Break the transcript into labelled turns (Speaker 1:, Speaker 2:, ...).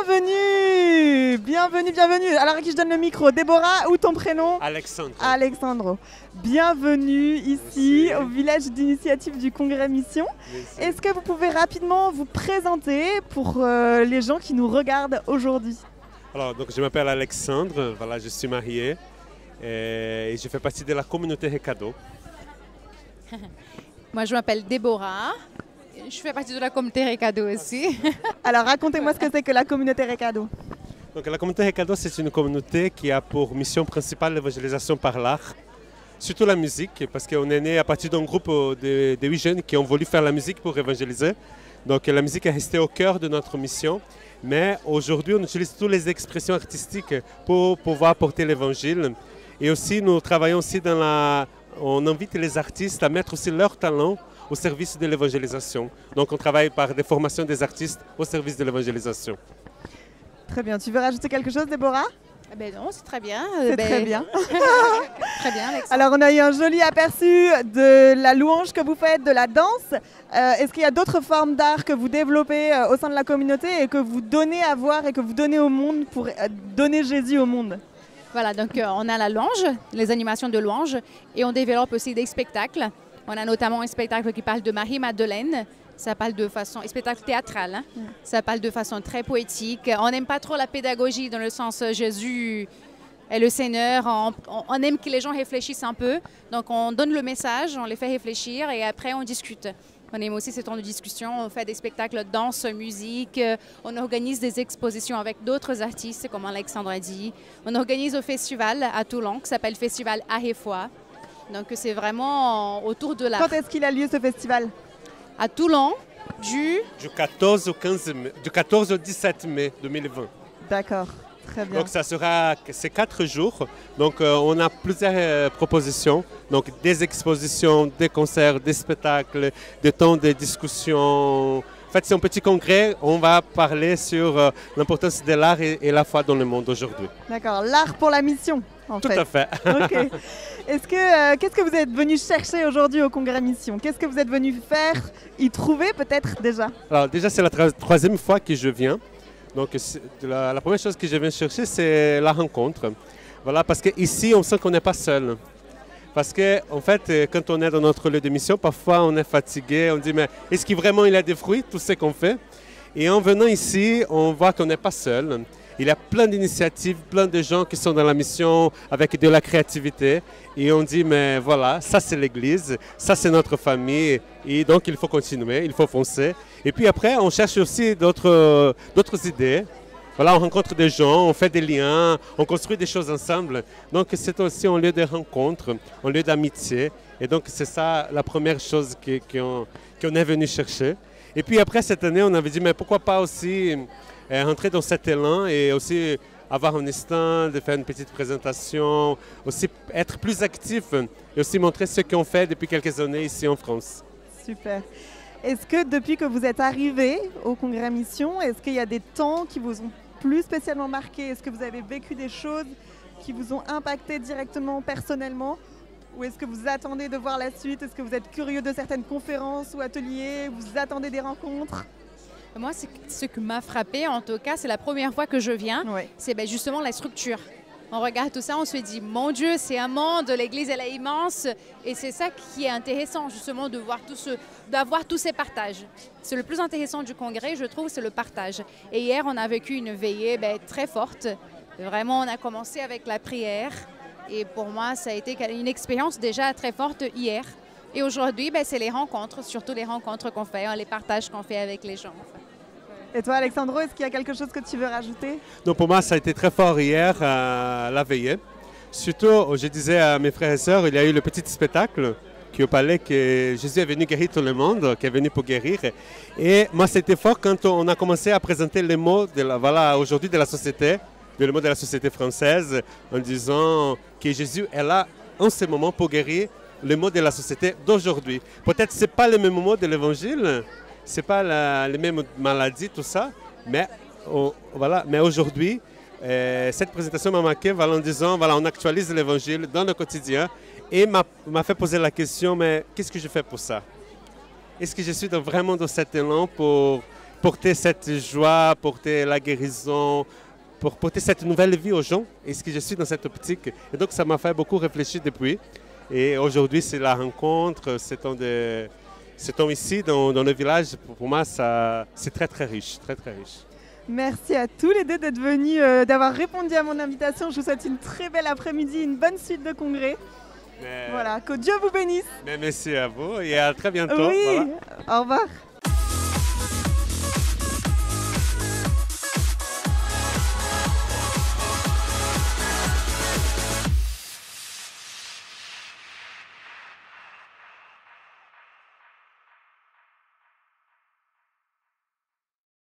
Speaker 1: Bienvenue, bienvenue, bienvenue. Alors à qui je donne le micro? Déborah ou ton prénom?
Speaker 2: Alexandre.
Speaker 1: Alexandre. Bienvenue ici au village d'initiative du Congrès Mission. Est-ce que vous pouvez rapidement vous présenter pour les gens qui nous regardent aujourd'hui?
Speaker 2: Alors, donc, je m'appelle Alexandre, voilà, je suis marié et je fais partie de la communauté Recado.
Speaker 3: Moi, je m'appelle Déborah. Je fais partie de la communauté Recado aussi.
Speaker 1: Alors, racontez-moi ce que c'est que la communauté Recado.
Speaker 2: Donc, la communauté Recado, c'est une communauté qui a pour mission principale l'évangélisation par l'art, surtout la musique, parce qu'on est né à partir d'un groupe de 8 jeunes qui ont voulu faire la musique pour évangéliser. Donc, la musique est restée au cœur de notre mission. Mais aujourd'hui, on utilise toutes les expressions artistiques pour pouvoir porter l'évangile. Et aussi, nous travaillons aussi dans la... On invite les artistes à mettre aussi leur talent au service de l'évangélisation. Donc, on travaille par des formations des artistes au service de l'évangélisation.
Speaker 1: Très bien. Tu veux rajouter quelque chose, Déborah?
Speaker 3: Eh ben non, c'est très bien.
Speaker 1: C'est très bien.
Speaker 3: Très bien, Alexandre.
Speaker 1: Alors, on a eu un joli aperçu de la louange que vous faites, de la danse. Est-ce qu'il y a d'autres formes d'art que vous développez au sein de la communauté et que vous donnez à voir et que vous donnez au monde pour donner Jésus au monde?
Speaker 3: Voilà, donc on a la louange, les animations de louange, et on développe aussi des spectacles. On a notamment un spectacle qui parle de Marie-Madeleine. Ça parle de façon, spectacle théâtral, hein? Ça parle de façon très poétique. On n'aime pas trop la pédagogie dans le sens Jésus est le Seigneur. On aime que les gens réfléchissent un peu. Donc on donne le message, on les fait réfléchir et après on discute. On aime aussi ces temps de discussion. On fait des spectacles danse, musique. On organise des expositions avec d'autres artistes, comme Alexandre a dit. On organise un festival à Toulon qui s'appelle Festival Art et Foi. Donc c'est vraiment autour de l'art.
Speaker 1: Quand est-ce qu'il a lieu ce festival?
Speaker 3: À Toulon,
Speaker 2: du 14 au 17 mai 2020.
Speaker 1: D'accord, très bien.
Speaker 2: Donc ça sera ces 4 jours. Donc on a plusieurs propositions. Donc des expositions, des concerts, des spectacles, des temps de discussion. En fait, c'est un petit congrès. On va parler sur l'importance de l'art et la foi dans le monde aujourd'hui.
Speaker 1: D'accord, l'art pour la mission, en fait.
Speaker 2: Tout à fait.
Speaker 1: Ok. Qu'est-ce que vous êtes venu chercher aujourd'hui au Congrès Mission? Qu'est-ce que vous êtes venu faire, y trouver peut-être déjà?
Speaker 2: Alors déjà, c'est la troisième fois que je viens. Donc la première chose que je viens chercher, c'est la rencontre. Voilà, parce qu'ici, on sent qu'on n'est pas seul. Parce qu'en fait, quand on est dans notre lieu de mission, parfois on est fatigué, on dit mais est-ce qu'il vraiment il a des fruits, tout ce qu'on fait? Et en venant ici, on voit qu'on n'est pas seul. Il y a plein d'initiatives, plein de gens qui sont dans la mission avec de la créativité. Et on dit, mais voilà, ça c'est l'Église, ça c'est notre famille. Et donc il faut continuer, il faut foncer. Et puis après, on cherche aussi d'autres idées. Voilà, on rencontre des gens, on fait des liens, on construit des choses ensemble. Donc c'est aussi un lieu de rencontre, un lieu d'amitié. Et donc c'est ça la première chose qu'on est venu chercher. Et puis après cette année, on avait dit, mais pourquoi pas aussi rentrer dans cet élan et aussi avoir un stand, faire une petite présentation, aussi être plus actif et aussi montrer ce qu'on fait depuis quelques années ici en France.
Speaker 1: Super. Est-ce que depuis que vous êtes arrivé au Congrès Mission, est-ce qu'il y a des temps qui vous ont plus spécialement marqué? Est-ce que vous avez vécu des choses qui vous ont impacté directement, personnellement? Ou est-ce que vous attendez de voir la suite? Est-ce que vous êtes curieux de certaines conférences ou ateliers? Vous attendez des rencontres?
Speaker 3: moi, ce qui m'a frappé, en tout cas, c'est la première fois que je viens,
Speaker 1: Oui.
Speaker 3: c'est justement la structure. On regarde tout ça, on se dit, mon Dieu, c'est un monde, l'Église, elle est immense. Et c'est ça qui est intéressant, justement, d'avoir tous ces partages. C'est le plus intéressant du congrès, je trouve, c'est le partage. Et hier, on a vécu une veillée très forte. Vraiment, on a commencé avec la prière. Et pour moi, ça a été une expérience déjà très forte hier. Et aujourd'hui, c'est les rencontres, surtout les rencontres qu'on fait, les partages qu'on fait avec les gens.
Speaker 1: Et toi, Alexandro, est-ce qu'il y a quelque chose que tu veux rajouter?
Speaker 2: Donc pour moi, ça a été très fort hier, la veillée. Surtout, je disais à mes frères et sœurs, il y a eu le petit spectacle qui parlait que Jésus est venu guérir tout le monde, qui est venu pour guérir. Et moi, c'était fort quand on a commencé à présenter les mots aujourd'hui de la société, le mot de la société française, en disant que Jésus est là en ce moment pour guérir les mots de la société d'aujourd'hui. Peut-être que ce n'est pas le même mot de l'Évangile, ce n'est pas les mêmes maladies, tout ça, mais, mais aujourd'hui, cette présentation m'a marqué en disant, on actualise l'Évangile dans le quotidien et m'a fait poser la question, mais qu'est-ce que je fais pour ça? Est-ce que je suis vraiment dans cet élan pour porter cette joie, porter la guérison, pour porter cette nouvelle vie aux gens. Est-ce que je suis dans cette optique? Et donc ça m'a fait beaucoup réfléchir depuis. Et aujourd'hui, c'est la rencontre, ce temps ici dans le village. Pour moi, c'est très très riche, très très riche.
Speaker 1: Merci à tous les deux d'être venus, d'avoir répondu à mon invitation. Je vous souhaite une très belle après-midi, une bonne suite de congrès. Voilà, que Dieu vous bénisse.
Speaker 2: Merci à vous et à très bientôt.
Speaker 1: Oui,
Speaker 2: voilà.
Speaker 1: Au revoir.